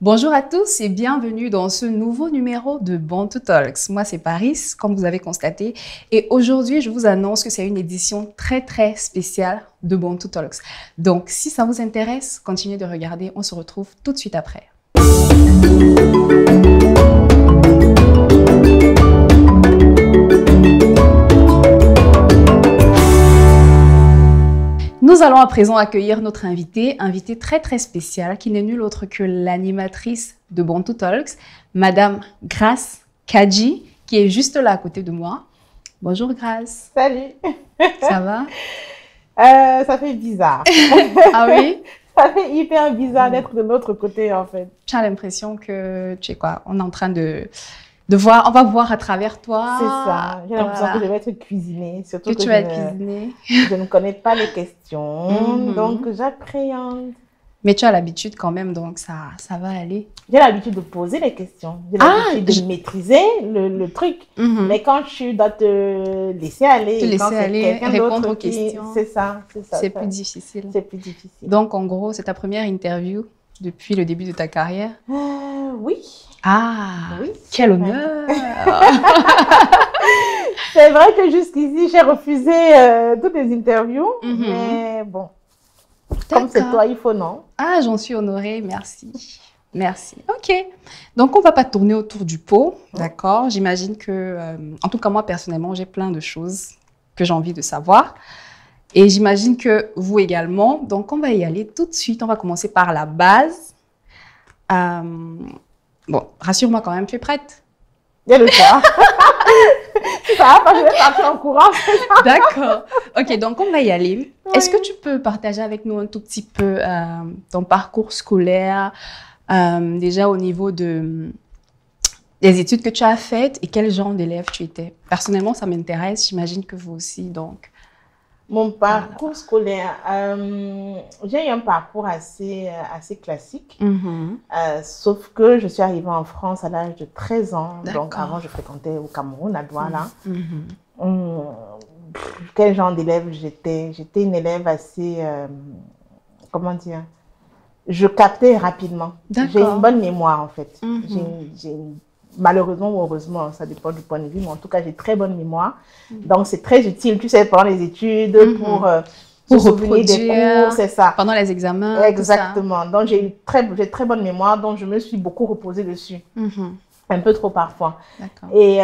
Bonjour à tous et bienvenue dans ce nouveau numéro de Bantu Talks. Moi, c'est Paris, comme vous avez constaté. Et aujourd'hui, je vous annonce que c'est une édition très spéciale de Bantu Talks. Donc, si ça vous intéresse, continuez de regarder. On se retrouve tout de suite après. Nous allons à présent accueillir notre invitée très spéciale, qui n'est nulle autre que l'animatrice de Bantu Talks, Madame Grace Kadji, qui est juste là à côté de moi. Bonjour Grace. Salut. Ça va? Ça fait bizarre. Ah oui? Ça fait hyper bizarre d'être de l'autre côté en fait. Tu as l'impression que, tu sais quoi, on est en train de voir, on va voir à travers toi. C'est ça. J'ai l'impression que je vais être cuisinée. Surtout que tu vas être cuisinée. Je ne connais pas les questions, donc j'appréhende. Mais tu as l'habitude quand même, donc ça va aller. J'ai l'habitude de poser les questions. J'ai l'habitude de maîtriser le truc. Mais quand tu dois te laisser aller, répondre aux questions. C'est ça. C'est plus difficile. C'est plus difficile. Donc, en gros, c'est ta première interview depuis le début de ta carrière? Oui. Ah, oui, quel honneur! C'est vrai que jusqu'ici, j'ai refusé toutes les interviews, mais bon, comme c'est toi, il faut non. Ah, j'en suis honorée, merci. Merci. Ok. Donc, on ne va pas tourner autour du pot, d'accord? J'imagine que, en tout cas, moi, personnellement, j'ai plein de choses que j'ai envie de savoir. Et j'imagine que vous également. Donc, on va y aller tout de suite. On va commencer par la base. Bon, rassure-moi quand même, tu es prête? Bien le soir. Ça va, je vais partir en courant. D'accord. Ok, donc on va y aller. Oui. Est-ce que tu peux partager avec nous un tout petit peu ton parcours scolaire, déjà au niveau des études que tu as faites et quel genre d'élève tu étais? Personnellement, ça m'intéresse. J'imagine que vous aussi, donc. Mon parcours scolaire, j'ai eu un parcours assez classique, sauf que je suis arrivée en France à l'âge de 13 ans. Donc avant, je fréquentais au Cameroun, à Douala. Quel genre d'élève j'étais? J'étais une élève assez, comment dire, je captais rapidement. J'ai une bonne mémoire en fait. Malheureusement ou heureusement, ça dépend du point de vue, mais en tout cas, j'ai très bonne mémoire. Donc, c'est très utile, tu sais, pendant les études, pour se souvenir des cours, c'est ça. Pendant les examens. Exactement. Donc, j'ai très bonne mémoire, donc je me suis beaucoup reposée dessus. Un peu trop parfois. Et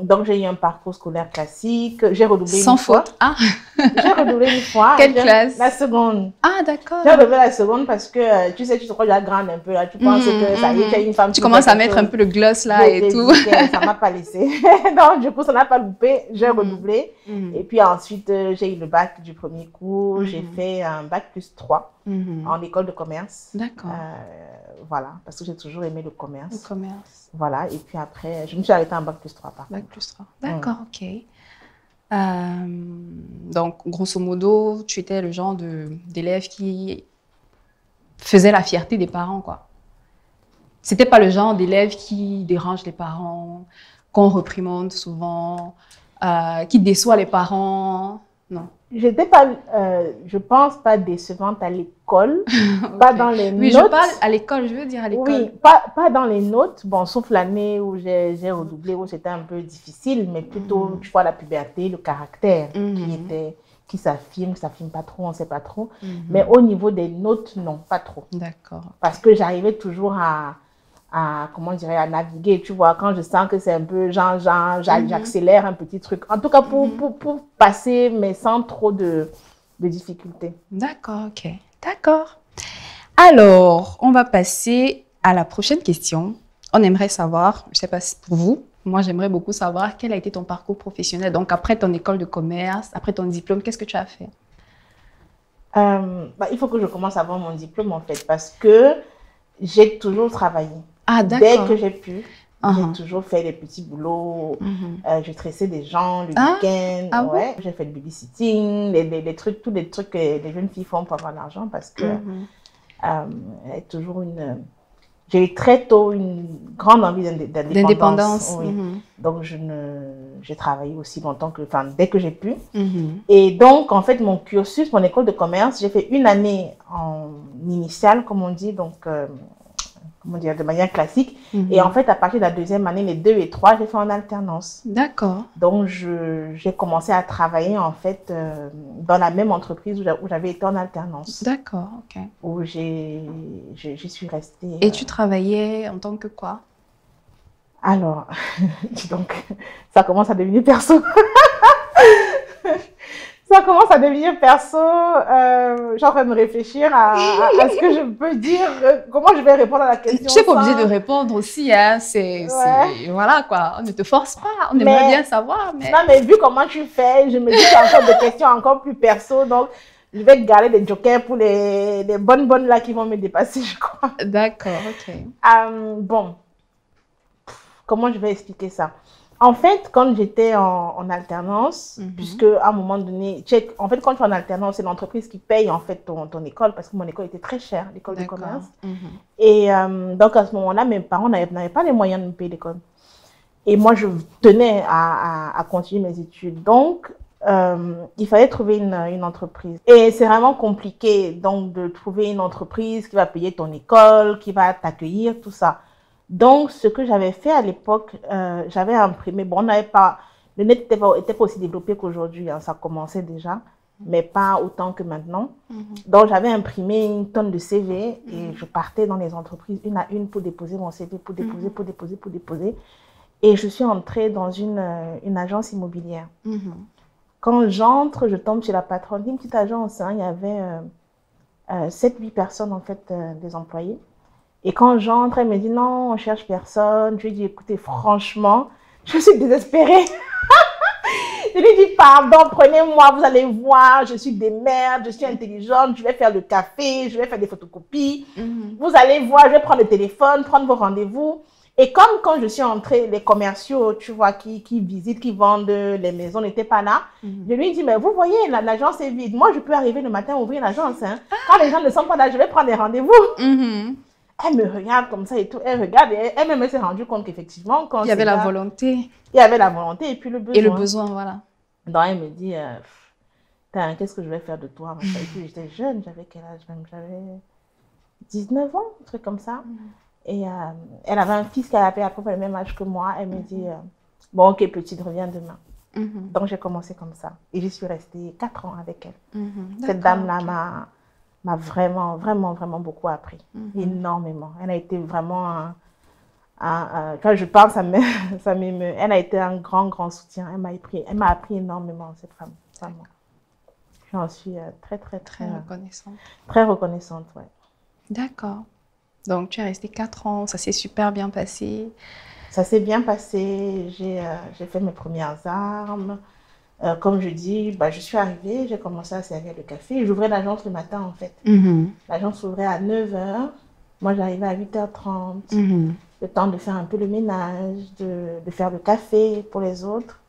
donc, j'ai eu un parcours scolaire classique. J'ai redoublé une fois. Sans faute. Ah. J'ai redoublé une fois. Quelle classe? La seconde. Ah, d'accord. J'ai redoublé la seconde parce que, tu sais, tu te crois déjà grande un peu. Là. Tu penses que ça y est, tu es une femme. Tu commences à mettre un peu le gloss là et tout. Ça ne m'a pas laissé. Donc, du coup, ça n'a pas loupé. J'ai redoublé. Et puis ensuite, j'ai eu le bac du premier coup. J'ai fait un bac plus 3 en école de commerce. D'accord. Voilà, parce que j'ai toujours aimé le commerce. Le commerce. Voilà, et puis après, je me suis arrêtée en bac plus 3 par contre. Bac plus 3, d'accord, ok. Donc, grosso modo, tu étais le genre d'élève qui faisait la fierté des parents, quoi. C'était pas le genre d'élève qui dérange les parents, qu'on reprimande souvent, qui déçoit les parents, non. J'étais pas, je pense, pas décevante à l'école, pas dans les notes. Oui, je parle à l'école, je veux dire à l'école. Oui, pas dans les notes, bon, sauf l'année où j'ai redoublé, où c'était un peu difficile, mais plutôt, tu vois, la puberté, le caractère qui s'affirme pas trop, on ne sait pas trop. Mais au niveau des notes, non, pas trop. D'accord. Parce que j'arrivais toujours comment dirais, à naviguer, tu vois, quand je sens que c'est un peu j'accélère un petit truc. En tout cas, pour passer, mais sans trop de difficultés. D'accord, ok. D'accord. Alors, on va passer à la prochaine question. On aimerait savoir, je ne sais pas si pour vous, moi j'aimerais beaucoup savoir quel a été ton parcours professionnel. Donc, après ton école de commerce, après ton diplôme, qu'est-ce que tu as fait? Il faut que je commence à avoir mon diplôme, en fait, parce que j'ai toujours travaillé. Ah, d'accord. Dès que j'ai pu, j'ai toujours fait des petits boulots. Je tressais des gens le week-end. Ouais. J'ai fait le babysitting, les trucs, tous les trucs que les jeunes filles font pour avoir de l'argent parce que j'ai eu très tôt une grande envie d'indépendance. Oui. Donc, j'ai travaillé aussi longtemps dès que j'ai pu. Et donc, en fait, mon cursus, mon école de commerce, j'ai fait une année en initiale, comme on dit, donc comment dire, de manière classique. Et en fait, à partir de la deuxième année, les 2 et 3, j'ai fait en alternance. D'accord. Donc, j'ai commencé à travailler, en fait, dans la même entreprise où j'avais été en alternance. D'accord, ok. Où j'y suis restée. Et tu travaillais en tant que quoi? Alors, donc, ça commence à devenir perso. Ça commence à devenir perso. Je suis en train de réfléchir à ce que je peux dire, comment je vais répondre à la question. Tu n'es pas obligée de répondre aussi, hein. Voilà quoi, on ne te force pas, on aimerait bien savoir. Mais... Non, mais vu comment tu fais, je me dis qu'il y a encore des questions encore plus perso, donc je vais garder des jokers pour les bonnes là qui vont me dépasser, je crois. D'accord, ok. Bon. Comment je vais expliquer ça? En fait, quand j'étais en alternance, puisque à un moment donné, en fait, quand tu es en alternance, c'est l'entreprise qui paye en fait ton école, parce que mon école était très chère, l'école de commerce. Et donc à ce moment-là, mes parents n'avaient pas les moyens de me payer l'école. Et moi, je tenais à continuer mes études. Donc, il fallait trouver une entreprise. Et c'est vraiment compliqué donc de trouver une entreprise qui va payer ton école, qui va t'accueillir, tout ça. Donc, ce que j'avais fait à l'époque, j'avais imprimé, bon, on n'avait pas, le net n'était pas aussi développé qu'aujourd'hui, hein, ça commençait déjà, mais pas autant que maintenant. Donc, j'avais imprimé une tonne de CV et je partais dans les entreprises une à une pour déposer mon CV, pour déposer. Et je suis entrée dans une agence immobilière. Quand j'entre, je tombe chez la patronne d'une petite agence, hein, il y avait 7-8 personnes, en fait, des employés. Et quand j'entre, elle me dit non, on cherche personne. Je lui dis écoutez, franchement, je suis désespérée. Je lui dis pardon, prenez-moi, vous allez voir, je suis des merdes, je suis intelligente, je vais faire le café, je vais faire des photocopies. Vous allez voir, je vais prendre le téléphone, prendre vos rendez-vous. Et comme quand je suis entrée, les commerciaux, tu vois, qui visitent, qui vendent les maisons n'étaient pas là, je lui dis mais vous voyez, l'agence est vide. Moi, je peux arriver le matin ouvrir l'agence. Hein. Quand les gens ne sont pas là, je vais prendre des rendez-vous. Elle me regarde comme ça et tout. Elle regarde et elle-même s'est rendue compte qu'effectivement, quand il y avait la volonté. Il y avait la volonté et puis le besoin. Et le besoin, voilà. Donc, elle me dit, qu'est-ce que je vais faire de toi? Et puis, j'étais jeune, j'avais quel âge même? J'avais 19 ans, un truc comme ça. Et elle avait un fils qui avait à peu près le même âge que moi. Elle me dit, bon, ok, petite, reviens demain. Donc, j'ai commencé comme ça. Et j'y suis restée 4 ans avec elle. Cette dame-là m'a vraiment beaucoup appris. Énormément. Elle a été vraiment quand je parle, ça m'émeut. Elle a été un grand soutien. Elle m'a appris énormément, cette femme. Vraiment. J'en suis très reconnaissante. Très reconnaissante, ouais. D'accord. Donc, tu es restée 4 ans. Ça s'est super bien passé. Ça s'est bien passé. J'ai fait mes premières armes. Comme je dis, je suis arrivée, j'ai commencé à servir le café. J'ouvrais l'agence le matin, en fait. L'agence s'ouvrait à 9h. Moi, j'arrivais à 8h30. Le temps de faire un peu le ménage, de faire le café pour les autres,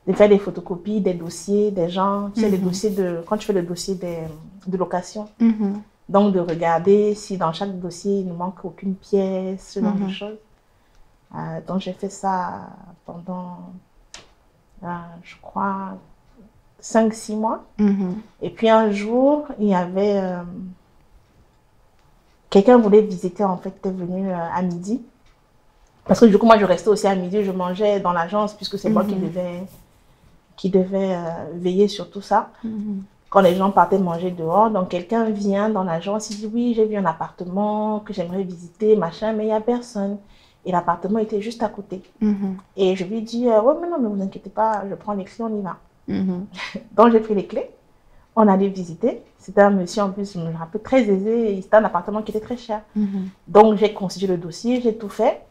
de faire des photocopies, des dossiers, des gens. Tu sais, les dossiers quand tu fais le dossier de location. Donc, de regarder si dans chaque dossier, il ne manque aucune pièce, ce genre de choses. Donc, j'ai fait ça pendant... je crois, 5-6 mois. Et puis un jour, il y avait... quelqu'un voulait visiter, en fait, était venu à midi. Parce que du coup, moi, je restais aussi à midi, je mangeais dans l'agence, puisque c'est moi qui devais veiller sur tout ça. Quand les gens partaient manger dehors, donc quelqu'un vient dans l'agence, il dit, oui, j'ai vu un appartement que j'aimerais visiter, machin, mais il n'y a personne. Et l'appartement était juste à côté. Et je lui dis, ouais, mais non, mais vous inquiétez pas, je prends les clés, on y va. Donc, j'ai pris les clés. On allait visiter. C'était un monsieur, en plus, je me rappelle, très aisé. C'était un appartement qui était très cher. Donc, j'ai constitué le dossier, j'ai tout fait.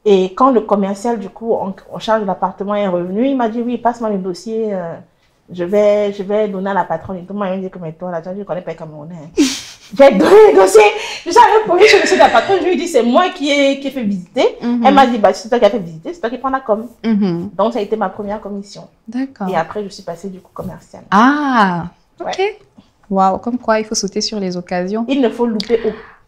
Et quand le commercial, du coup, en charge de l'appartement est revenu, il m'a dit, oui, passe-moi le dossier. Je vais donner à la patronne. Et tout le monde m'a dit, comme toi, là, je ne connais pas Camerounais. J'ai donné le dossier. Je suis allée poser sur le dossier de la patronne. Je lui ai dit, c'est moi qui ai fait visiter. Elle m'a dit, c'est toi qui as fait visiter, c'est toi qui prends la com. Donc, ça a été ma première commission. D'accord. Et après, je suis passée du coup commercial. Ah, ok. Waouh, comme quoi il faut sauter sur les occasions. Il ne faut louper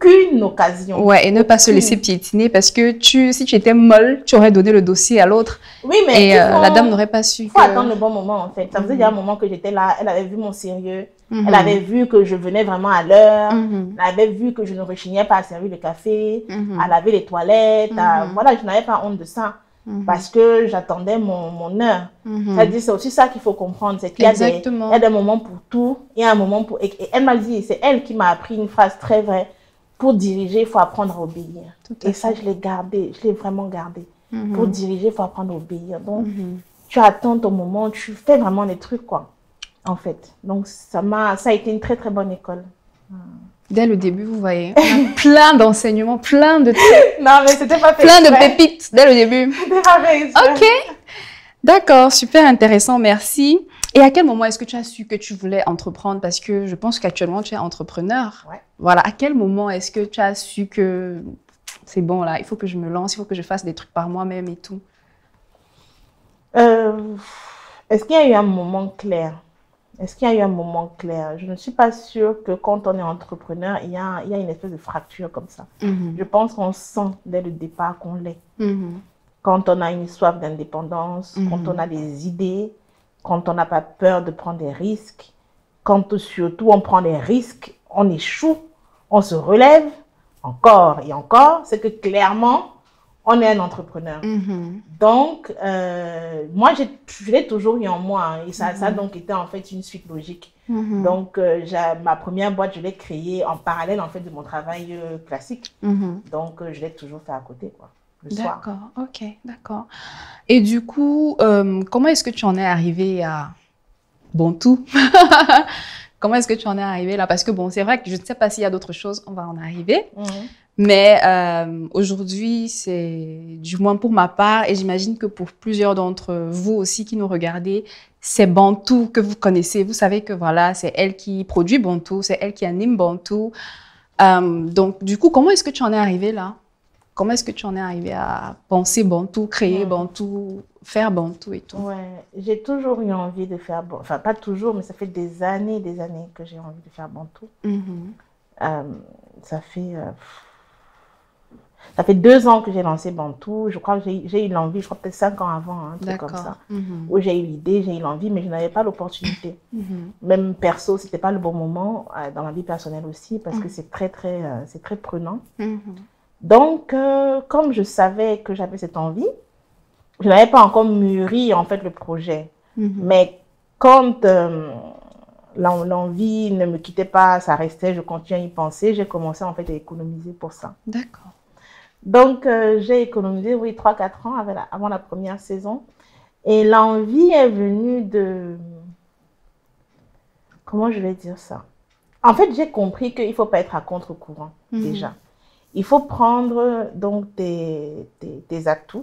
aucune occasion. Ouais, et ne pas se laisser piétiner parce que si tu étais molle, tu aurais donné le dossier à l'autre. Oui, mais la dame n'aurait pas su. Il faut attendre le bon moment, en fait. Ça faisait déjà un moment que j'étais là, elle avait vu mon sérieux, elle avait vu que je venais vraiment à l'heure, elle avait vu que je ne rechignais pas à servir le café, à laver les toilettes, voilà, je n'avais pas honte de ça. Parce que j'attendais mon heure. C'est-à-dire, c'est aussi ça qu'il faut comprendre, c'est qu'il y a des moments pour tout, il y a un moment pour... Et elle m'a dit, c'est elle qui m'a appris une phrase très vraie, pour diriger, il faut apprendre à obéir. Et ça, je l'ai gardé, je l'ai vraiment gardé. Pour diriger, il faut apprendre à obéir. Donc, tu attends ton moment, tu fais vraiment des trucs, quoi, en fait. Donc, ça a été une très, très bonne école. Dès le début, vous voyez, on a plein d'enseignements, plein de trucs. Non, mais c'était pas fait. Plein de pépites dès le début. Ok. D'accord, super intéressant, merci. Et à quel moment est-ce que tu as su que tu voulais entreprendre? Parce que je pense qu'actuellement, tu es entrepreneur. Ouais. Voilà, à quel moment est-ce que tu as su que c'est bon, là, il faut que je me lance, il faut que je fasse des trucs par moi-même et tout? Est-ce qu'il y a eu un moment clair? Est-ce qu'il y a eu un moment clair? Je ne suis pas sûre que quand on est entrepreneur, il y a une espèce de fracture comme ça. Je pense qu'on sent dès le départ qu'on l'est. Quand on a une soif d'indépendance, quand on a des idées, quand on n'a pas peur de prendre des risques, quand surtout on prend des risques, on échoue, on se relève encore et encore, c'est que clairement, on est un entrepreneur. Donc, moi, je l'ai toujours eu en moi. Hein, et ça a donc été en fait une suite logique. Donc, ma première boîte, je l'ai créée en parallèle en fait de mon travail classique. Donc, je l'ai toujours fait à côté, quoi. D'accord, ok, d'accord. Et du coup, comment est-ce que tu en es arrivé à Bontou? Comment est-ce que tu en es arrivé là? Parce que bon, c'est vrai que je ne sais pas s'il y a d'autres choses, on va en arriver. Mais aujourd'hui, c'est du moins pour ma part, et j'imagine que pour plusieurs d'entre vous aussi qui nous regardez, c'est Bontou que vous connaissez. Vous savez que voilà, c'est elle qui produit Bontou, c'est elle qui anime Bontou. Donc, du coup, comment est-ce que tu en es arrivé là? Comment est-ce que tu en es arrivé à penser Bontou, créer Bontou, faire Bontou et tout? Ouais, j'ai toujours eu envie de faire Bontou. Enfin, pas toujours, mais ça fait des années que j'ai envie de faire Bontou. Ça fait 2 ans que j'ai lancé Bontou. Je crois que j'ai eu l'envie, je crois peut-être 5 ans avant, un truc comme ça. Où j'ai eu l'idée, j'ai eu l'envie, mais je n'avais pas l'opportunité. Même perso, c'était pas le bon moment, dans la vie personnelle aussi, parce que c'est très prenant. Donc, comme je savais que j'avais cette envie, je n'avais pas encore mûri en fait le projet. Mais quand l'envie ne me quittait pas, ça restait, je continuais à y penser, j'ai commencé en fait à économiser pour ça. D'accord. Donc, j'ai économisé, oui, 3-4 ans avant la première saison. Et l'envie est venue de... Comment je vais dire ça? En fait, j'ai compris qu'il ne faut pas être à contre-courant, déjà. Il faut prendre donc tes atouts,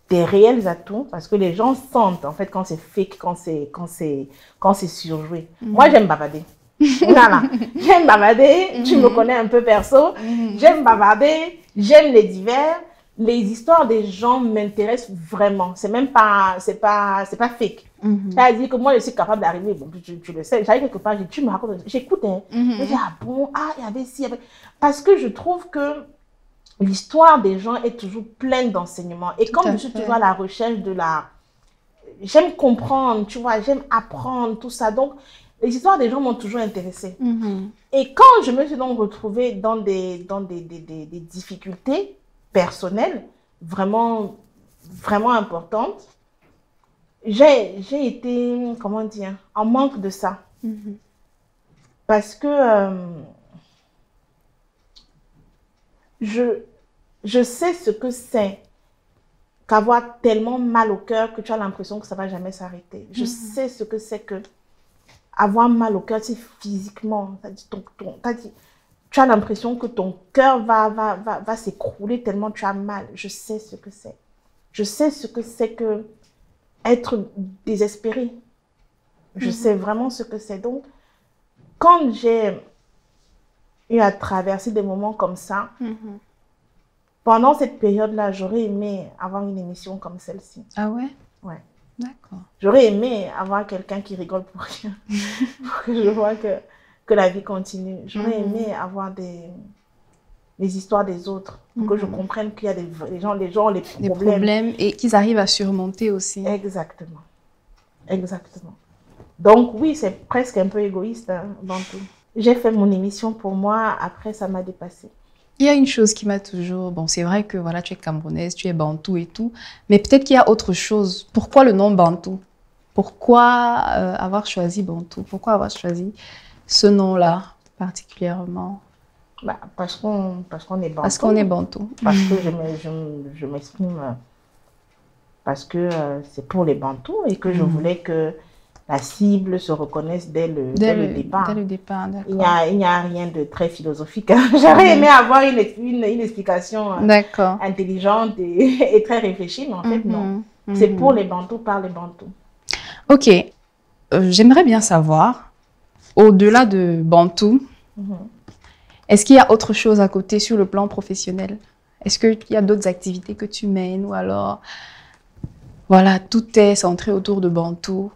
tes réels atouts, parce que les gens sentent en fait quand c'est fake, quand c'est surjoué. Moi, j'aime bavarder. Voilà, j'aime bavarder, tu me connais un peu perso, j'aime bavarder, j'aime les divers, les histoires des gens m'intéressent vraiment. C'est même pas, c'est pas fake. C'est-à-dire que moi, je suis capable d'arriver, bon, tu le sais, j'arrive quelque part, tu me racontes, j'écoute, hein, je dis, ah bon, ah, il y avait ci, il y avait... Parce que je trouve que l'histoire des gens est toujours pleine d'enseignements. Et comme je suis toujours à la recherche de la... J'aime comprendre, tu vois, j'aime apprendre, tout ça. Donc, les histoires des gens m'ont toujours intéressée. Et quand je me suis donc retrouvée dans des difficultés personnelles vraiment, vraiment importantes, j'ai été, comment dire, en manque de ça. Parce que je sais ce que c'est qu'avoir tellement mal au cœur que tu as l'impression que ça ne va jamais s'arrêter. Je sais ce que c'est que avoir mal au cœur, c'est physiquement. Tu as l'impression que ton cœur va s'écrouler tellement tu as mal. Je sais ce que c'est. Je sais ce que c'est que être désespéré. Je sais vraiment ce que c'est. Donc, quand j'ai eu à traverser des moments comme ça, pendant cette période-là, j'aurais aimé avoir une émission comme celle-ci. Ah ouais? Ouais. D'accord. J'aurais aimé avoir quelqu'un qui rigole pour rien, pour que je vois que la vie continue. J'aurais aimé avoir les histoires des autres, pour que je comprenne qu'il y a les gens, les problèmes et qu'ils arrivent à surmonter aussi. Exactement. Exactement. Donc oui, c'est presque un peu égoïste, hein, Bantou. J'ai fait mon émission pour moi, après ça m'a dépassée. Il y a une chose qui m'a toujours... Bon, c'est vrai que voilà, tu es camerounaise, tu es bantou et tout, mais peut-être qu'il y a autre chose. Pourquoi le nom bantou? Pourquoi avoir choisi bantou? Pourquoi avoir choisi ce nom-là particulièrement? Bah, parce qu'on est bantou. Parce qu'on est bantou. Parce que je m'exprime... parce que c'est pour les bantous et que je voulais que la cible se reconnaisse dès le départ. Dès le départ, d'accord. Il n'y a rien de très philosophique. Hein. J'aurais aimé avoir une explication intelligente et très réfléchie, mais en fait, non. C'est pour les bantous, par les bantous. Ok. J'aimerais bien savoir, au-delà de bantou, est-ce qu'il y a autre chose à côté sur le plan professionnel? Est-ce qu'il y a d'autres activités que tu mènes ou alors, voilà, tout est centré autour de bantou?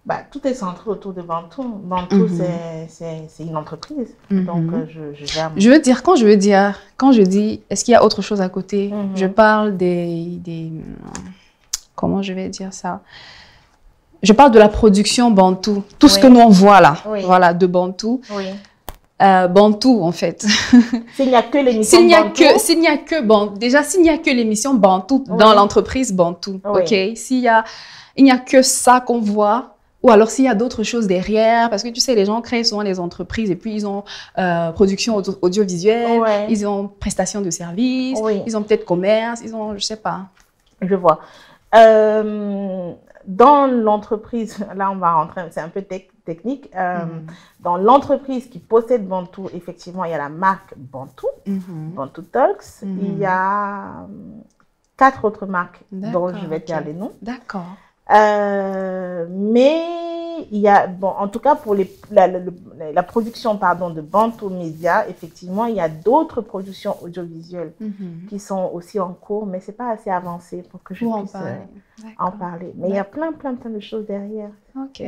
Bah, tout est centré autour de Bantou. Bantou, c'est une entreprise. Donc, je gère... Quand je dis, est-ce qu'il y a autre chose à côté? Je parle comment je vais dire ça? Je parle de la production Bantou. Tout ce que nous on voit là, voilà, de Bantou. Oui. Bantou, en fait. S'il n'y a que l'émission Bantou. S'il n'y a que l'émission Bantou dans l'entreprise Bantou, ok? Il n'y a que ça qu'on voit. Ou alors s'il y a d'autres choses derrière, parce que tu sais, les gens créent souvent des entreprises et puis ils ont production audiovisuelle, ils ont prestation de services, ils ont peut-être commerce, ils ont, je sais pas. Je vois. Dans l'entreprise, là on va rentrer, c'est un peu technique, dans l'entreprise qui possède Bantou, effectivement, il y a la marque Bantou, Bantou Talks, il y a 4 autres marques dont je vais te dire les noms. D'accord. Mais il y a, bon, en tout cas pour la production de Bantou Média, effectivement, il y a d'autres productions audiovisuelles qui sont aussi en cours, mais ce n'est pas assez avancé pour que je puisse en parler. Mais il y a plein de choses derrière. Ok.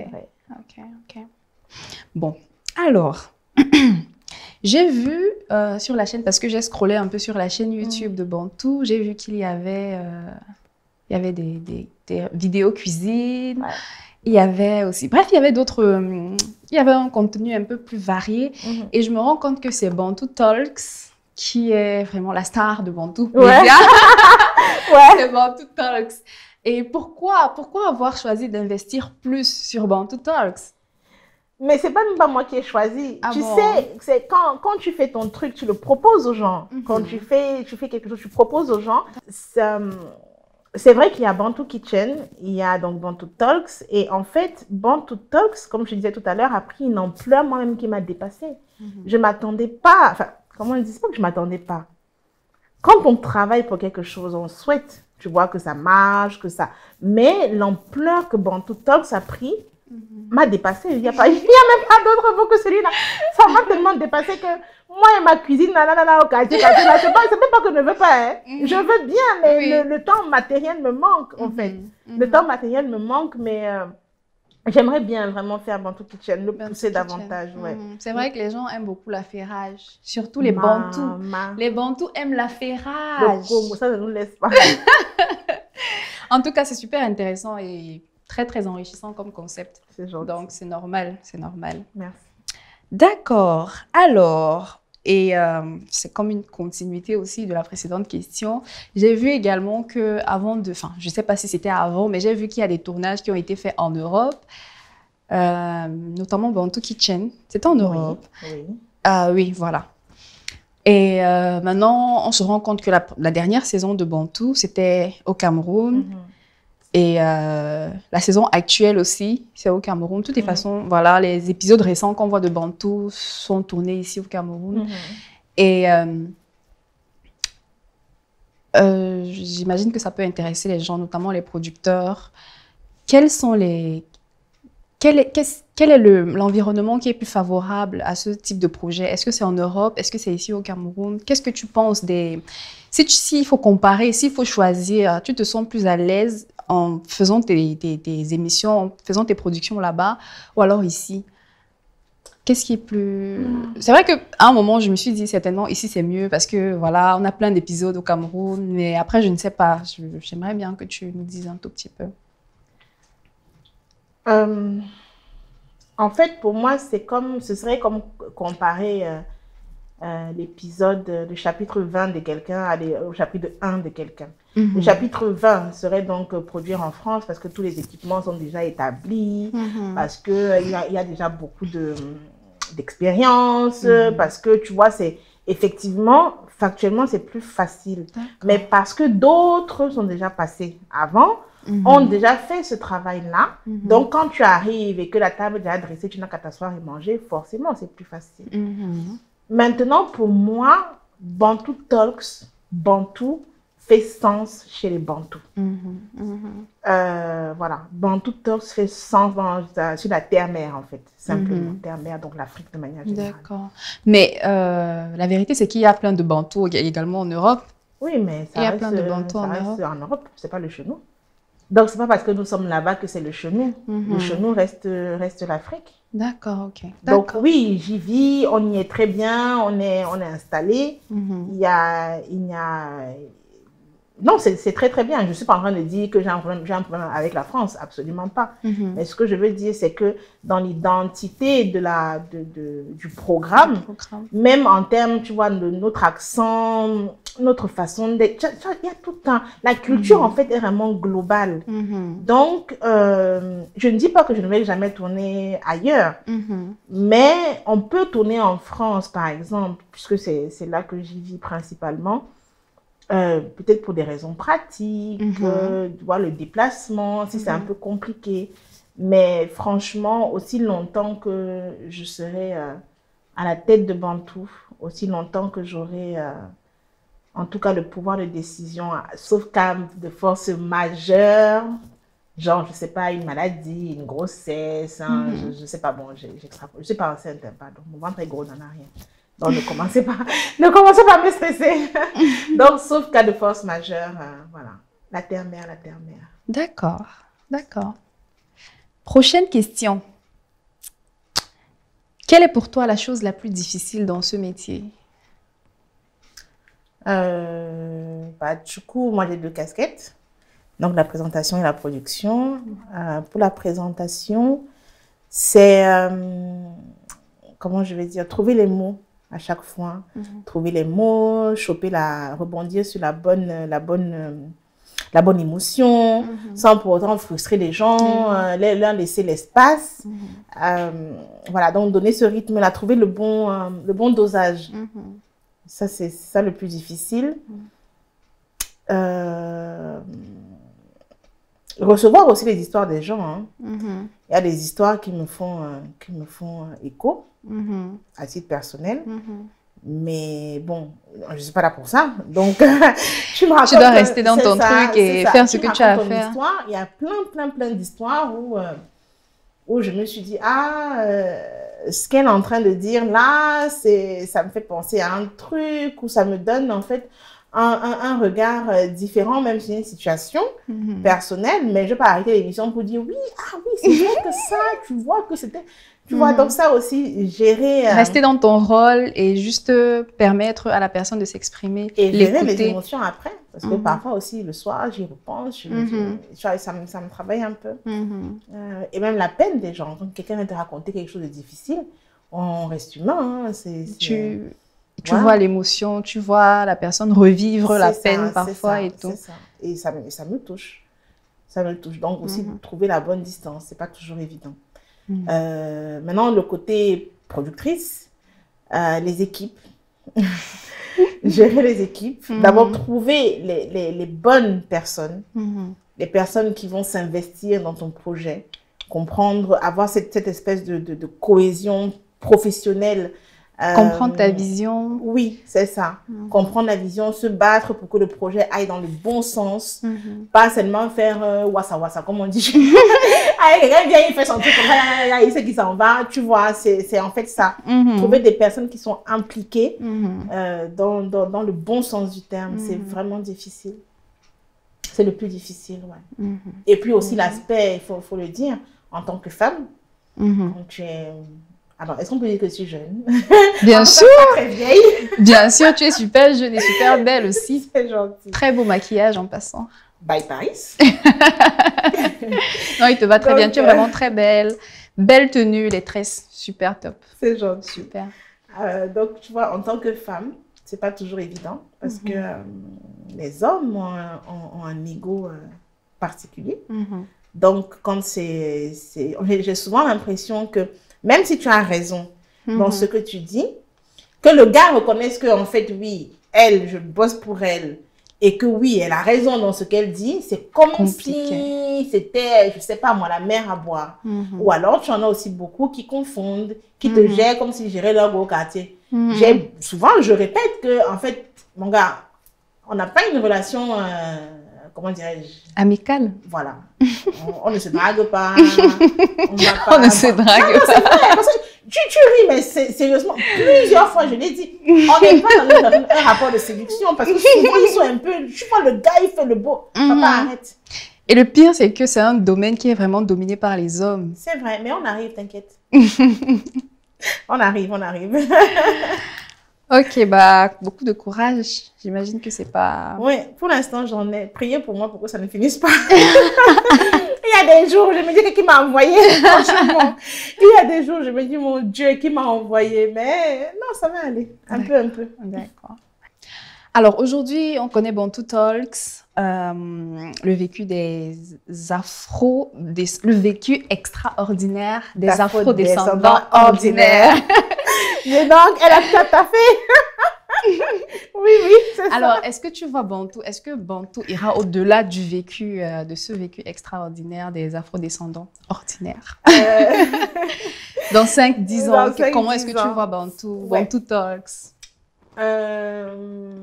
Bon, alors, j'ai vu sur la chaîne, parce que j'ai scrollé un peu sur la chaîne YouTube de Bantou, j'ai vu qu'il y avait... des vidéos cuisine, il y avait aussi... Bref, il y avait d'autres... il y avait un contenu un peu plus varié. Et je me rends compte que c'est Bantou Talks qui est vraiment la star de Bantou Média. C'est Bantou Talks. Et pourquoi avoir choisi d'investir plus sur Bantou Talks? Mais c'est même pas moi qui ai choisi. Tu sais, c'est quand tu fais ton truc, tu le proposes aux gens. Quand tu fais quelque chose, tu proposes aux gens. C'est vrai qu'il y a Bantou Kitchen, il y a donc Bantou Talks. Et en fait, Bantou Talks, comme je disais tout à l'heure, a pris une ampleur moi-même qui m'a dépassée. Je ne m'attendais pas, enfin, comment on dit, c'est pas que je ne m'attendais pas. Quand on travaille pour quelque chose, on souhaite, tu vois, que ça marche, que ça... Mais l'ampleur que Bantou Talks a pris m'a dépassée. Il n'y a même pas d'autre mot que celui-là. Ça m'a tellement dépassé que moi et ma cuisine, c'est même pas que je ne veux pas. Hein. Je veux bien, mais le temps matériel me manque, en fait. Le temps matériel me manque, mais j'aimerais bien vraiment faire Bantou Kitchen, le pousser davantage. C'est vrai que les gens aiment beaucoup l'affairage, surtout les Bantous. Les Bantous aiment l'affairage. Le Congo, ça ne nous laisse pas. En tout cas, c'est super intéressant et très enrichissant comme concept. C'est gentil. Donc, c'est normal, Merci. D'accord. Alors, et c'est comme une continuité aussi de la précédente question. J'ai vu également que je ne sais pas si c'était avant, mais j'ai vu qu'il y a des tournages qui ont été faits en Europe, notamment Bantou Kitchen. C'était en Europe. Oui, voilà. Et maintenant, on se rend compte que la dernière saison de Bantou, c'était au Cameroun. Et la saison actuelle aussi, c'est au Cameroun. De toutes les façons, voilà, les épisodes récents qu'on voit de Bantou sont tournés ici au Cameroun. Et j'imagine que ça peut intéresser les gens, notamment les producteurs. Quel est l'environnement qui est plus favorable à ce type de projet? Est-ce que c'est en Europe? Est-ce que c'est ici au Cameroun? Qu'est-ce que tu penses s'il faut comparer, s'il faut choisir, tu te sens plus à l'aise en faisant tes émissions, en faisant tes productions là-bas ou alors ici? Qu'est-ce qui est plus... C'est vrai qu'à un moment, je me suis dit certainement, ici, c'est mieux parce que, voilà, on a plein d'épisodes au Cameroun. Mais après, je ne sais pas. J'aimerais bien que tu nous dises un tout petit peu. En fait, pour moi, ce serait comme comparer l'épisode, le chapitre 20 de quelqu'un au chapitre 1 de quelqu'un. Le chapitre 20 serait donc produire en France parce que tous les équipements sont déjà établis, parce qu'il y a déjà beaucoup d'expérience, parce que tu vois, c'est effectivement, factuellement, c'est plus facile. Mais parce que d'autres sont déjà passés avant, ont déjà fait ce travail-là. Donc, quand tu arrives et que la table est déjà dressée, tu n'as qu'à t'asseoir et manger, forcément, c'est plus facile. Maintenant, pour moi, Bantu Talks, Bantu fait sens chez les Bantous. Voilà, Bantu Talks fait sens sur la terre-mère, en fait. Simplement, terre-mère, donc l'Afrique de manière générale. D'accord. Mais la vérité, c'est qu'il y a plein de Bantous également en Europe. Oui, mais il y a plein de Bantous en Europe. C'est pas le chenou. Donc, c'est pas parce que nous sommes là-bas que c'est le chenou. Le chenou reste l'Afrique. D'accord, ok. Donc, oui, j'y vis, on y est très bien, on est installé. Il y a... Non, c'est très, très bien. Je ne suis pas en train de dire que j'ai un problème avec la France, absolument pas. Mais ce que je veux dire, c'est que dans l'identité du programme, même en termes, tu vois, de notre accent, notre façon d'être, il y a tout un... La culture, en fait, est vraiment globale. Donc, je ne dis pas que je ne vais jamais tourner ailleurs, mais on peut tourner en France, par exemple, puisque c'est là que j'y vis principalement. Peut-être pour des raisons pratiques, tu vois, le déplacement, si c'est un peu compliqué. Mais franchement, aussi longtemps que je serai à la tête de Bantu, aussi longtemps que j'aurai en tout cas le pouvoir de décision, sauf cas de force majeure, genre, je ne sais pas, une maladie, une grossesse, je ne sais pas, bon, je ne suis pas enceinte, pardon, mon ventre est gros, n'en a rien. Donc, ne commencez pas à me stresser. Donc, sauf cas de force majeure, voilà. La terre-mère. D'accord, d'accord. Prochaine question. Quelle est pour toi la chose la plus difficile dans ce métier? Du coup, moi, j'ai 2 casquettes. Donc, la présentation et la production. Pour la présentation, c'est, comment je vais dire, trouver les mots à chaque fois. Trouver les mots, rebondir sur la bonne émotion, sans pour autant frustrer les gens, leur laisser l'espace. Voilà, donc donner ce rythme-là, trouver le bon dosage. Ça, c'est ça le plus difficile. Recevoir aussi les histoires des gens. Il y a des histoires qui me font écho à titre personnel. Mais bon, je ne suis pas là pour ça. Donc, tu dois rester dans ton truc et faire ce que tu as à faire. Il y a plein d'histoires où je me suis dit, ce qu'elle est en train de dire là, ça me fait penser à un truc, ou ça me donne en fait un regard différent, même sur une situation personnelle. Mais je ne vais pas arrêter l'émission pour dire, oui, c'est vrai que ça, tu vois que c'était... Tu vois, donc ça aussi, gérer... Rester dans ton rôle et juste permettre à la personne de s'exprimer, et gérer les émotions après. Parce que parfois aussi, le soir, j'y repense, ça me travaille un peu. Et même la peine des gens. Quand quelqu'un vient te raconter quelque chose de difficile, on reste humain. Tu vois l'émotion, tu vois la personne revivre la peine parfois et tout. C'est ça. Et ça me touche. Ça me touche. Donc aussi, trouver la bonne distance, ce n'est pas toujours évident. Maintenant, le côté productrice, les équipes, gérer les équipes, d'abord trouver les bonnes personnes, les personnes qui vont s'investir dans ton projet, comprendre, avoir cette espèce de cohésion professionnelle. Comprendre ta vision. Oui, c'est ça. Comprendre la vision, se battre pour que le projet aille dans le bon sens. Pas seulement faire wassa, comme on dit. Quelqu'un vient, il fait son truc comme ça, il sait qu'il s'en va. Tu vois, c'est en fait ça. Trouver des personnes qui sont impliquées dans le bon sens du terme, c'est vraiment difficile. C'est le plus difficile, ouais. Et puis aussi l'aspect, il faut le dire, en tant que femme, quand tu es Alors, est-ce qu'on peut dire que je suis jeune? Bien sûr. Pas très vieille. Bien sûr, tu es super jeune et super belle aussi. C'est gentil. Très beau maquillage en passant. Bye Paris. Non, il te va très bien. Tu es vraiment très belle. Belle tenue, les tresses, super top. C'est gentil. Super. Donc, tu vois, en tant que femme, c'est pas toujours évident parce que les hommes ont un ego particulier. Donc, quand j'ai souvent l'impression que même si tu as raison dans ce que tu dis, que le gars reconnaisse que, en fait, oui, elle, je bosse pour elle, et que oui, elle a raison dans ce qu'elle dit, c'est comme si c'était, je sais pas moi, la mer à boire. Ou alors, tu en as aussi beaucoup qui confondent, qui te gèrent comme s'ils géraient leur gros quartier. Souvent, je répète que, en fait, mon gars, on n'a pas une relation, comment dirais-je? Amicale. Voilà. On ne se drague pas. On ne se drague pas. C'est vrai, parce que tu ris, mais sérieusement, plusieurs fois, je l'ai dit, on n'est pas dans un rapport de séduction parce que souvent, ils sont un peu, tu vois, le gars, il fait le beau. Papa, arrête. Et le pire, c'est que c'est un domaine qui est vraiment dominé par les hommes. C'est vrai, mais on arrive, t'inquiète. On arrive. Ok, bah, beaucoup de courage. J'imagine que c'est pas... Oui, pour l'instant, j'en ai. Priez pour moi pour que ça ne finisse pas. Il y a des jours, je me dis qui m'a envoyé, franchement. Il y a des jours, je me dis, mon Dieu, qui m'a envoyé. Mais non, ça va aller. Un peu. D'accord. Alors, aujourd'hui, on connaît Bantu Talks, le vécu des le vécu extraordinaire des afro-descendants ordinaires. Et donc, elle a tout à fait. Oui, c'est ça. Alors, est-ce que tu vois Bantu, est-ce que Bantu ira au-delà du vécu, de ce vécu extraordinaire des afro-descendants ordinaires? Dans 5-10 ans, comment est-ce que tu vois Bantu, Bantu Talks? Le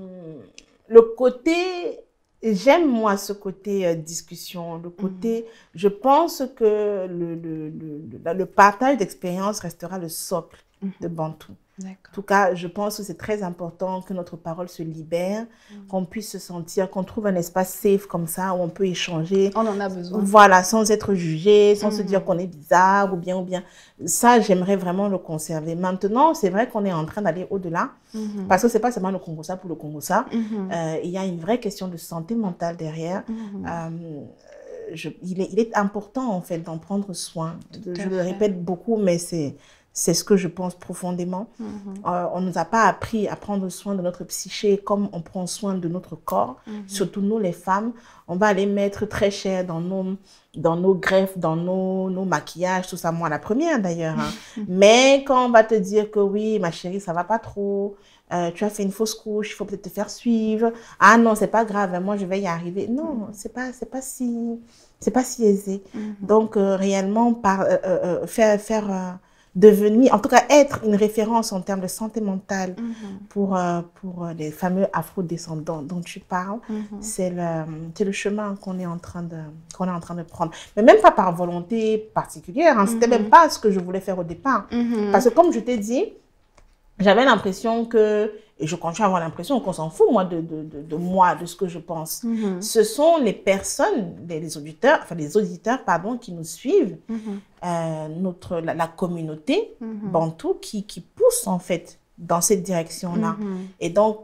côté, j'aime moi ce côté discussion, le côté, je pense que le partage d'expérience restera le socle de Bantu. En tout cas, je pense que c'est très important que notre parole se libère, qu'on puisse se sentir, qu'on trouve un espace safe comme ça où on peut échanger. On en a besoin. Voilà, sans être jugé, sans se dire qu'on est bizarre ou bien. Ça, j'aimerais vraiment le conserver. Maintenant, c'est vrai qu'on est en train d'aller au-delà parce que c'est pas seulement le Congo-ça pour le Congo-ça. Il y a une vraie question de santé mentale derrière. Il est important, en fait, d'en prendre soin. Je le répète beaucoup, mais c'est ce que je pense profondément. On ne nous a pas appris à prendre soin de notre psyché comme on prend soin de notre corps. Surtout nous, les femmes, on va aller mettre très cher dans nos greffes, dans nos maquillages, tout ça. Moi, la première d'ailleurs. Mais quand on va te dire que oui, ma chérie, ça va pas trop, tu as fait une fausse couche, il faut peut-être te faire suivre. Ah non, c'est pas grave, moi je vais y arriver. Non, c'est pas si aisé. Donc, réellement, devenir, en tout cas être une référence en termes de santé mentale pour les fameux afro-descendants dont tu parles, c'est le chemin qu'on est en train de prendre. Mais même pas par volonté particulière, c'était même pas ce que je voulais faire au départ. Parce que comme je t'ai dit, j'avais l'impression que, et je continue à avoir l'impression qu'on s'en fout, moi, moi, de ce que je pense. Ce sont les personnes, les auditeurs, pardon, qui nous suivent, la communauté Bantu qui pousse, en fait, dans cette direction-là. Et donc,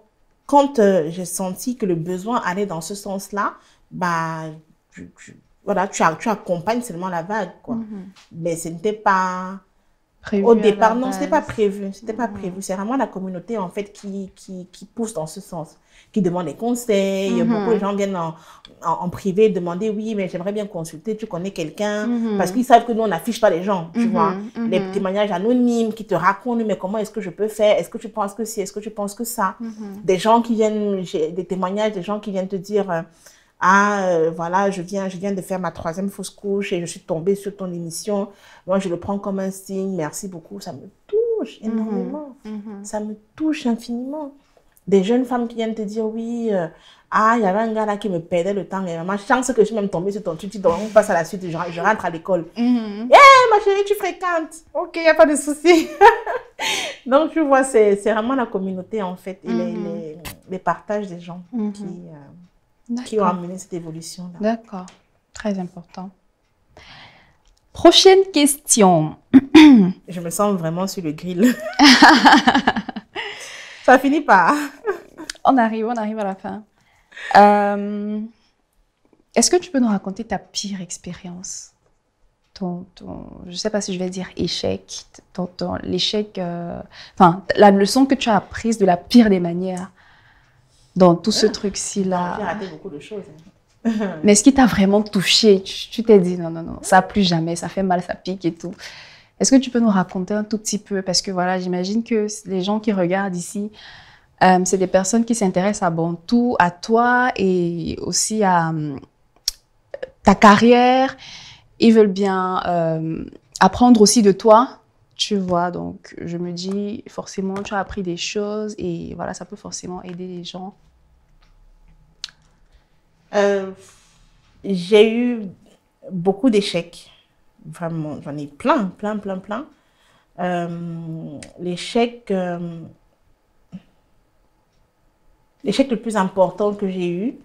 quand j'ai senti que le besoin allait dans ce sens-là, bah, voilà, tu accompagnes seulement la vague, quoi. Mais ce n'était pas... Au départ, non, c'était pas prévu. C'était pas prévu. C'est vraiment la communauté, en fait, qui pousse dans ce sens, qui demande des conseils. Beaucoup de gens viennent en privé demander, oui, mais j'aimerais bien consulter, tu connais quelqu'un, parce qu'ils savent que nous, on n'affiche pas les gens, tu vois. Les témoignages anonymes qui te racontent, mais comment est-ce que je peux faire? Est-ce que tu penses que si? Est-ce que tu penses que ça? Des gens qui viennent, des témoignages, des gens qui viennent te dire... voilà, je viens de faire ma 3e fausse couche et je suis tombée sur ton émission. Moi, je le prends comme un signe. Merci beaucoup. Ça me touche énormément. Ça me touche infiniment. Des jeunes femmes qui viennent te dire, oui, il y avait un gars là qui me perdait le temps. Et ma chance que je suis même tombée sur ton tuti. Donc, on passe à la suite. Je rentre à l'école. Ma chérie, tu fréquentes. Ok, il n'y a pas de souci. Donc, tu vois, c'est vraiment la communauté, en fait, et les partages des gens qui ont amené cette évolution-là. D'accord, très important. Prochaine question. Je me sens vraiment sur le grill. Ça finit pas. On arrive à la fin. Est-ce que tu peux nous raconter ta pire expérience? Je ne sais pas si je vais dire échec, l'échec, la leçon que tu as apprise de la pire des manières dans tout ce truc-ci là. J'ai raté beaucoup de choses. Mais est-ce qui t'a vraiment touché? Tu t'es dit non, ça plus jamais, ça fait mal, ça pique et tout. Est-ce que tu peux nous raconter un tout petit peu? Parce que voilà, j'imagine que les gens qui regardent ici, c'est des personnes qui s'intéressent à Bantou, à toi et aussi à ta carrière. Ils veulent bien apprendre aussi de toi, tu vois. Donc, je me dis, forcément, tu as appris des choses et voilà, ça peut forcément aider les gens. J'ai eu beaucoup d'échecs. Vraiment, j'en ai plein. L'échec le plus important que j'ai eu,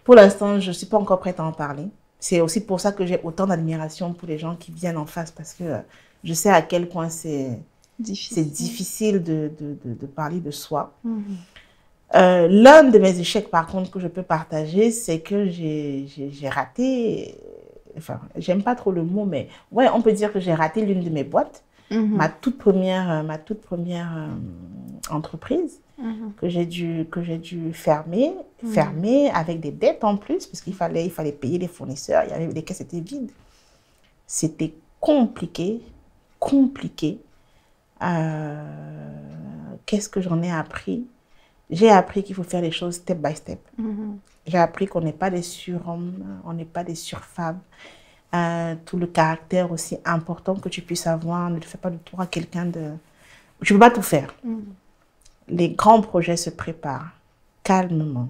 pour l'instant, je ne suis pas encore prête à en parler. C'est aussi pour ça que j'ai autant d'admiration pour les gens qui viennent en face, parce que je sais à quel point c'est difficile de parler de soi. L'un de mes échecs, par contre, que je peux partager, c'est que j'ai raté, enfin, j'aime pas trop le mot, mais ouais, on peut dire que j'ai raté l'une de mes boîtes, ma toute première entreprise. Que j'ai dû fermer avec des dettes en plus, parce qu'il fallait payer les fournisseurs, les caisses étaient vides. C'était compliqué. Qu'est-ce que j'en ai appris? J'ai appris qu'il faut faire les choses step by step. J'ai appris qu'on n'est pas des surhommes, on n'est pas des surfemmes. Tout le caractère aussi important que tu puisses avoir, ne te fais pas de toi quelqu'un de... Tu ne peux pas tout faire. Les grands projets se préparent calmement,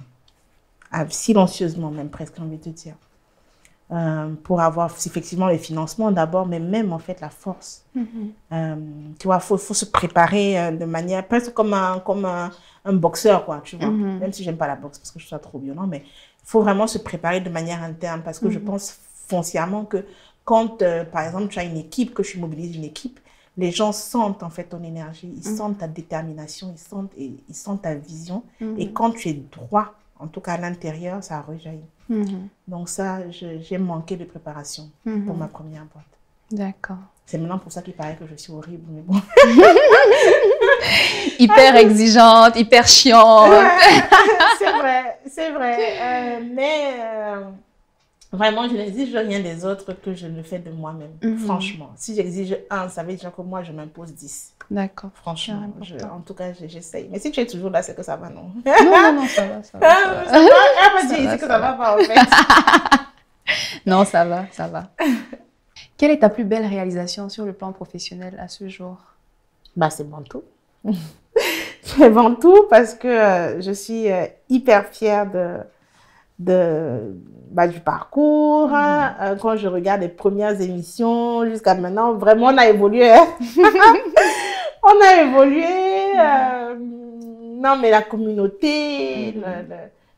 silencieusement même presque, j'ai envie de dire, pour avoir effectivement les financements d'abord, mais même en fait la force. Tu vois, faut se préparer de manière presque comme un boxeur, quoi, tu vois. Même si j'aime pas la boxe parce que je trouve ça trop violent, mais il faut vraiment se préparer de manière interne parce que je pense foncièrement que quand, par exemple, tu as une équipe, que tu mobilises une équipe, les gens sentent en fait ton énergie, ils sentent ta détermination, ils sentent ta vision. Et quand tu es droit, en tout cas à l'intérieur, ça rejaillit. Donc ça, j'ai manqué de préparation pour ma première boîte. D'accord. C'est maintenant pour ça qu'il paraît que je suis horrible, mais bon. Hyper exigeante, hyper chiante. C'est vrai. Mais vraiment, je n'exige rien des autres que je le fais de moi-même. Franchement, si j'exige 1, ça veut dire que moi, je m'impose 10. D'accord. Franchement, en tout cas, j'essaye. Mais si tu es toujours là, c'est que ça va, non? Non, ça va. Elle m'a dit ici que ça va pas, en fait. Non, ça va. Quelle est ta plus belle réalisation sur le plan professionnel à ce jour? Bah, c'est Bantou. C'est Bantou parce que je suis hyper fière du parcours. Quand je regarde les premières émissions jusqu'à maintenant, vraiment, on a évolué. On a évolué. Non, mais la communauté,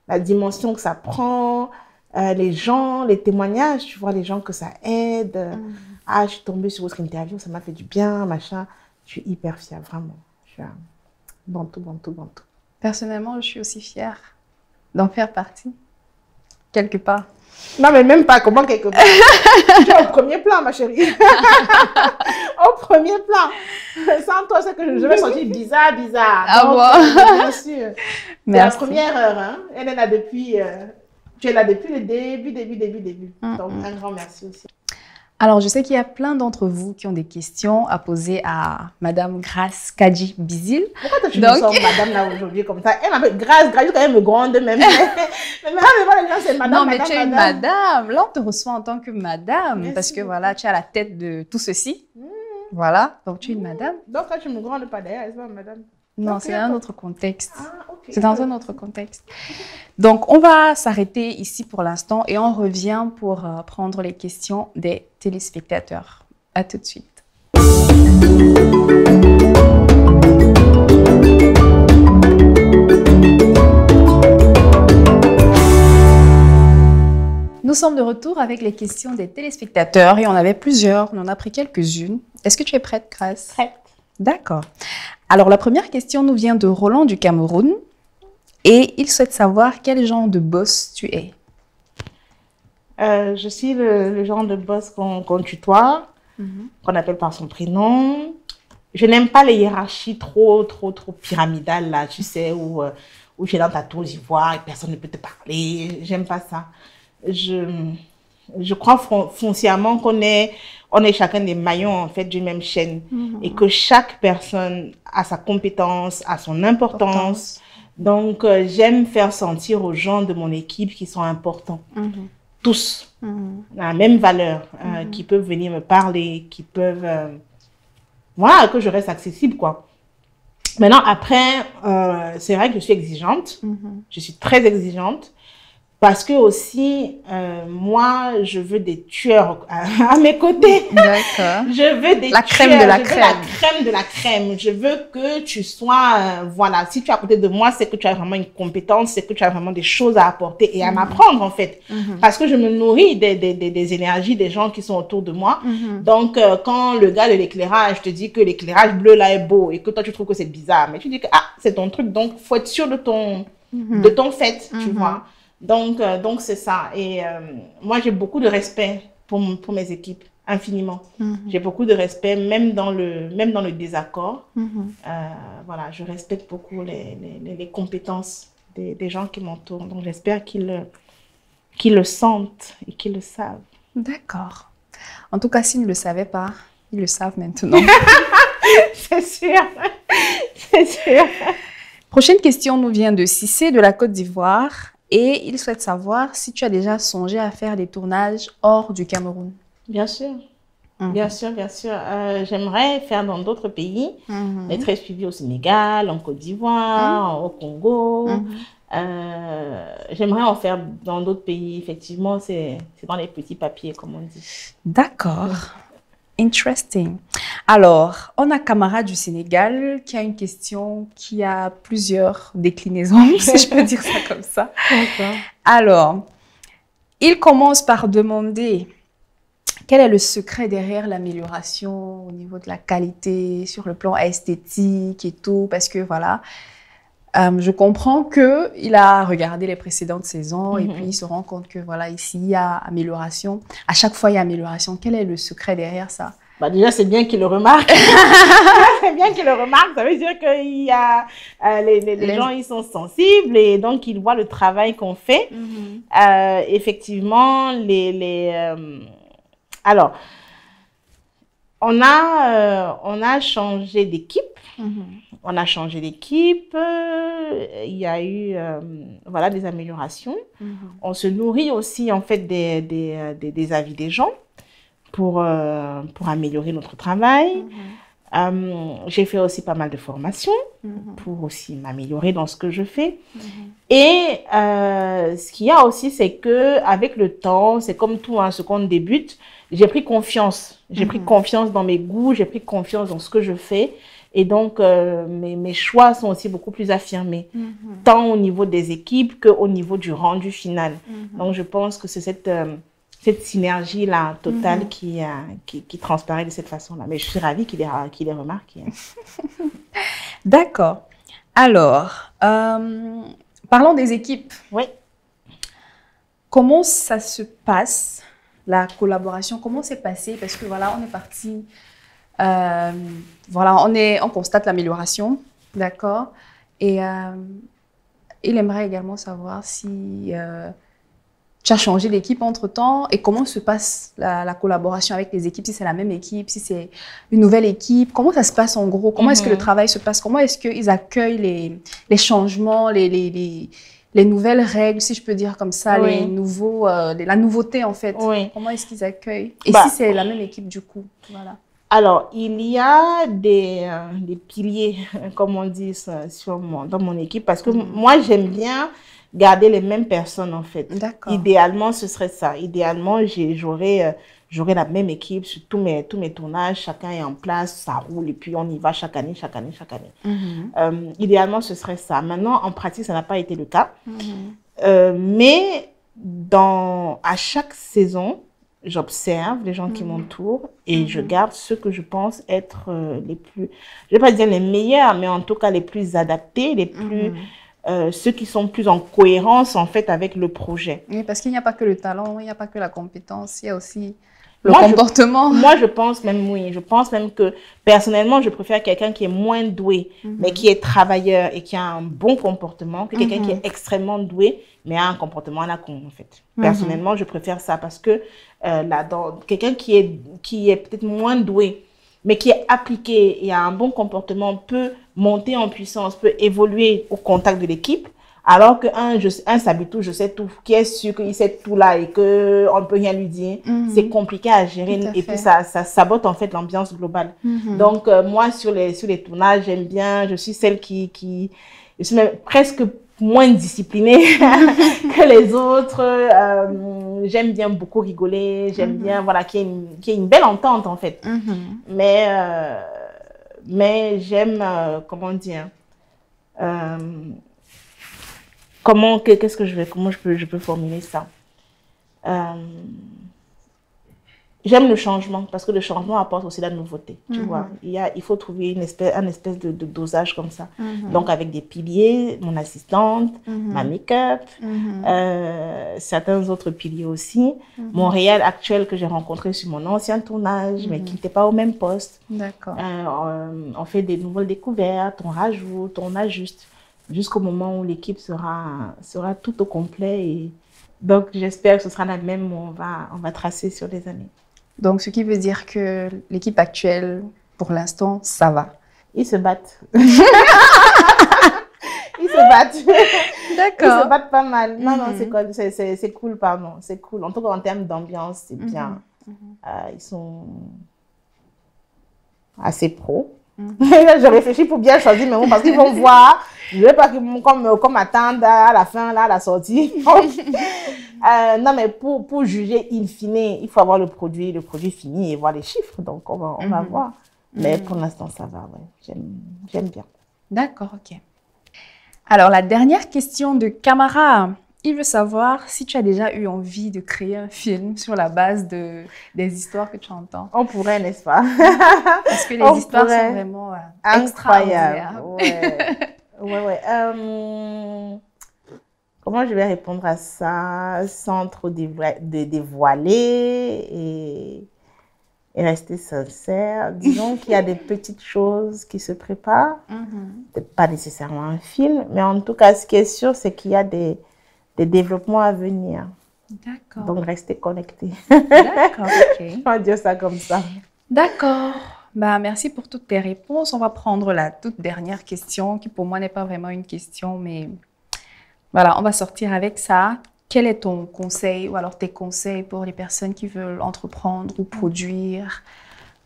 la dimension que ça prend, les gens, les témoignages, tu vois, les gens que ça aide. Je suis tombée sur votre interview, ça m'a fait du bien, machin. Je suis hyper fière, vraiment. Bantou. Personnellement, je suis aussi fière d'en faire partie. Quelque part. Non, mais même pas. Comment quelque part? Tu es au premier plan, ma chérie. Au premier plan. Sans toi, c'est que je vais sentir bizarre. Ah bon? Bien sûr. C'est la première heure. Hein? Elle est là depuis... tu es là depuis le début. Donc, un grand merci aussi. Alors, je sais qu'il y a plein d'entre vous qui ont des questions à poser à Madame Grace Kadji Bizil. Pourquoi tu me sors Madame là aujourd'hui comme ça? Elle m'appelle Grace quand même me gronde même. Mais c'est Madame. Non, mais tu es une Madame. Là, on te reçoit en tant que Madame. Merci parce que voilà, tu es à la tête de tout ceci. Voilà, donc tu es une Madame. Donc, quand tu me grondes pas derrière, c'est pas Madame. Non, c'est un autre contexte. C'est dans un autre contexte. Donc, on va s'arrêter ici pour l'instant et on revient pour prendre les questions des téléspectateurs. À tout de suite. Nous sommes de retour avec les questions des téléspectateurs et on avait plusieurs, on en a pris quelques-unes. Est-ce que tu es prête, Grace? Prête. D'accord. Alors, la première question nous vient de Roland du Cameroun et il souhaite savoir quel genre de boss tu es. Je suis le genre de boss qu'on tutoie, qu'on appelle par son prénom. Je n'aime pas les hiérarchies trop pyramidales, là, tu sais, où tu es dans ta tour d'ivoire et personne ne peut te parler. J'aime pas ça. Je crois foncièrement qu'on est chacun des maillons, en fait, d'une même chaîne et que chaque personne a sa compétence, a son importance. Donc, j'aime faire sentir aux gens de mon équipe qui sont importants. Tous, la même valeur, qui peuvent venir me parler, qui peuvent... voilà, que je reste accessible, quoi. Maintenant, après, c'est vrai que je suis exigeante. Je suis très exigeante. Parce que aussi, moi, je veux des tueurs à mes côtés. D'accord. Je veux des la crème de la crème. La crème de la crème. Je veux que tu sois, voilà, si tu es à côté de moi, c'est que tu as vraiment une compétence, c'est que tu as vraiment des choses à apporter et à m'apprendre, en fait. Parce que je me nourris des énergies des gens qui sont autour de moi. Donc, quand le gars de l'éclairage te dit que l'éclairage bleu là est beau et que toi, tu trouves que c'est bizarre, mais tu dis que, ah, c'est ton truc, donc faut être sûr de ton fait, tu vois. Donc c'est ça. Et moi, j'ai beaucoup de respect pour mes équipes, infiniment. J'ai beaucoup de respect, même dans le désaccord. Voilà, je respecte beaucoup les compétences des gens qui m'entourent. Donc, j'espère qu'ils le sentent et qu'ils le savent. D'accord. En tout cas, s'ils ne le savaient pas, ils le savent maintenant. C'est sûr. C'est sûr. Prochaine question nous vient de Cissé de la Côte d'Ivoire. Et il souhaite savoir si tu as déjà songé à faire des tournages hors du Cameroun. Bien sûr. Bien sûr, bien sûr. J'aimerais faire dans d'autres pays. Être très suivie au Sénégal, en Côte d'Ivoire, au Congo. J'aimerais en faire dans d'autres pays. Effectivement, c'est dans les petits papiers, comme on dit. D'accord. Interesting. Alors, on a Camara du Sénégal qui a une question qui a plusieurs déclinaisons, si je peux dire ça comme ça. D'accord. Alors, il commence par demander quel est le secret derrière l'amélioration au niveau de la qualité, sur le plan esthétique et tout, parce que voilà, je comprends qu'il a regardé les précédentes saisons et puis il se rend compte que voilà, ici, il y a amélioration. À chaque fois, il y a amélioration. Quel est le secret derrière ça? Bah déjà, c'est bien qu'il le remarque. C'est bien qu'il le remarque. Ça veut dire que il y a, les gens, ils sont sensibles et donc ils voient le travail qu'on fait. Effectivement, alors, on a changé d'équipe. On a changé d'équipe. Il y a eu voilà, des améliorations. On se nourrit aussi en fait des avis des gens pour améliorer notre travail. J'ai fait aussi pas mal de formations pour aussi m'améliorer dans ce que je fais. Et ce qu'il y a aussi, c'est que avec le temps, c'est comme tout, hein, ce qu'on débute, j'ai pris confiance. J'ai pris confiance dans mes goûts, j'ai pris confiance dans ce que je fais. Et donc, mes choix sont aussi beaucoup plus affirmés, tant au niveau des équipes qu'au niveau du rendu final. Donc, je pense que c'est cette synergie-là totale qui transparaît de cette façon-là. Mais je suis ravie qu'il ait remarqué. D'accord. Alors, parlons des équipes. Oui. Comment ça se passe, la collaboration? Comment c'est passé? Parce que voilà, on est parti... voilà, on constate l'amélioration, d'accord? Et il aimerait également savoir si tu as changé d'équipe entre-temps et comment se passe la collaboration avec les équipes, si c'est la même équipe, si c'est une nouvelle équipe, comment ça se passe en gros? Comment est-ce que le travail se passe? Comment est-ce qu'ils accueillent les changements, les nouvelles règles, si je peux dire comme ça, la nouveauté en fait? Comment est-ce qu'ils accueillent? Et si c'est la même équipe du coup? Voilà. Alors, il y a des piliers, comme on dit dans mon équipe, parce que moi, j'aime bien garder les mêmes personnes, en fait. Idéalement, ce serait ça. Idéalement, j'aurais la même équipe sur tous mes tournages. Chacun est en place, ça roule, et puis on y va chaque année. Idéalement, ce serait ça. Maintenant, en pratique, ça n'a pas été le cas. Mais à chaque saison, j'observe les gens qui m'entourent et je garde ceux que je pense être les plus, je ne vais pas dire les meilleurs, mais en tout cas les plus adaptés, les plus, ceux qui sont plus en cohérence en fait avec le projet. Oui, parce qu'il n'y a pas que le talent, il n'y a pas que la compétence, il y a aussi le comportement. Moi, je pense même, oui, je pense même que personnellement, je préfère quelqu'un qui est moins doué, mais qui est travailleur et qui a un bon comportement, que quelqu'un qui est extrêmement doué, mais a un comportement à la con, en fait. Personnellement, je préfère ça parce que quelqu'un qui est peut-être moins doué, mais qui est appliqué et a un bon comportement, peut monter en puissance, peut évoluer au contact de l'équipe. Alors qu'un s'habitue, je sais tout, qui est sûr qu'il sait tout là et qu'on ne peut rien lui dire, c'est compliqué à gérer et puis ça sabote en fait l'ambiance globale. Donc moi sur les tournages, j'aime bien, je suis celle qui je suis même presque moins disciplinée que les autres. J'aime bien beaucoup rigoler, j'aime bien voilà qu'il y ait une belle entente en fait. Mais j'aime comment dire comment je peux formuler ça? J'aime le changement parce que le changement apporte aussi la nouveauté. Tu vois, il faut trouver un espèce de dosage comme ça. Donc avec des piliers, mon assistante, ma make-up, certains autres piliers aussi. Mon réel actuel que j'ai rencontré sur mon ancien tournage, mais qui n'était pas au même poste. D'accord. On fait des nouvelles découvertes, on rajoute, on ajuste, jusqu'au moment où l'équipe sera tout au complet. Et donc, j'espère que ce sera la même où on va tracer sur les années. Donc, ce qui veut dire que l'équipe actuelle, pour l'instant, ça va. Ils se battent. Ils se battent. D'accord. Ils se battent pas mal. Non, c'est cool, pardon. C'est cool. En tout cas, en termes d'ambiance, c'est bien. Ils sont assez pros. Je réfléchis pour bien choisir mes mots parce qu'ils vont voir. Je ne veux pas qu'ils comme attendre à la fin, là, à la sortie. Non, mais pour juger in fine, il faut avoir le produit fini et voir les chiffres. Donc, on va voir. Mais pour l'instant, ça va. Ouais. J'aime bien. D'accord, ok. Alors, la dernière question de Camara. Il veut savoir si tu as déjà eu envie de créer un film sur la base des histoires que tu entends. On pourrait, n'est-ce pas? Parce que les histoires sont vraiment incroyables. Ouais. Comment je vais répondre à ça sans trop dévoiler et rester sincère? Disons qu'il y a des petites choses qui se préparent. Peut-être pas nécessairement un film, mais en tout cas, ce qui est sûr, c'est qu'il y a des développements à venir. D'accord. Donc, restez connectés. D'accord, ok. On va dire ça comme ça. D'accord. Merci pour toutes tes réponses. On va prendre la toute dernière question, qui pour moi n'est pas vraiment une question, mais voilà, on va sortir avec ça. Quel est ton conseil ou alors tes conseils pour les personnes qui veulent entreprendre ou produire?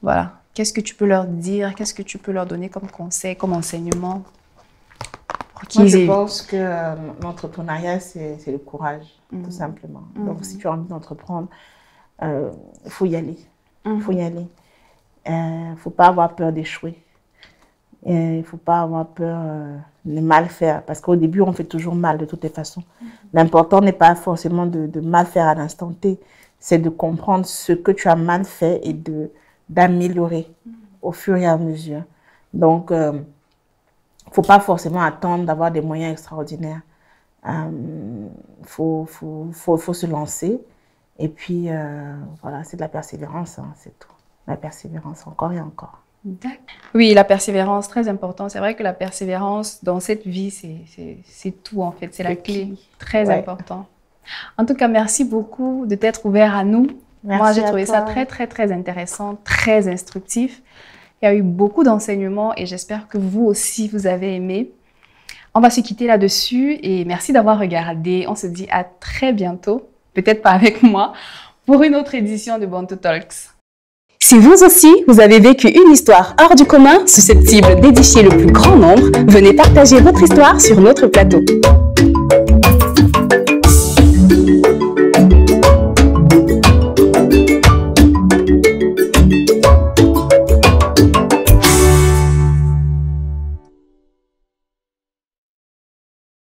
Voilà. Qu'est-ce que tu peux leur dire? Qu'est-ce que tu peux leur donner comme conseil, comme enseignement? Moi, je pense que l'entrepreneuriat, c'est le courage, tout simplement. Donc, si tu as envie d'entreprendre, il faut y aller. Il faut y aller. Il ne faut pas avoir peur d'échouer. Il ne faut pas avoir peur de mal faire. Parce qu'au début, on fait toujours mal de toutes les façons. L'important n'est pas forcément de mal faire à l'instant T. C'est de comprendre ce que tu as mal fait et d'améliorer au fur et à mesure. Donc, il ne faut pas forcément attendre d'avoir des moyens extraordinaires. Faut se lancer. Et puis, voilà, c'est de la persévérance, hein, c'est tout. La persévérance, encore et encore. Oui, la persévérance, très important. C'est vrai que la persévérance dans cette vie, c'est tout en fait. C'est la clé, très important. En tout cas, merci beaucoup de t'être ouvert à nous. Moi, j'ai trouvé ça très, très, très intéressant, très instructif. Il y a eu beaucoup d'enseignements et j'espère que vous aussi, vous avez aimé. On va se quitter là-dessus et merci d'avoir regardé. On se dit à très bientôt, peut-être pas avec moi, pour une autre édition de Bantu Talks. Si vous aussi, vous avez vécu une histoire hors du commun, susceptible d'édifier le plus grand nombre, venez partager votre histoire sur notre plateau.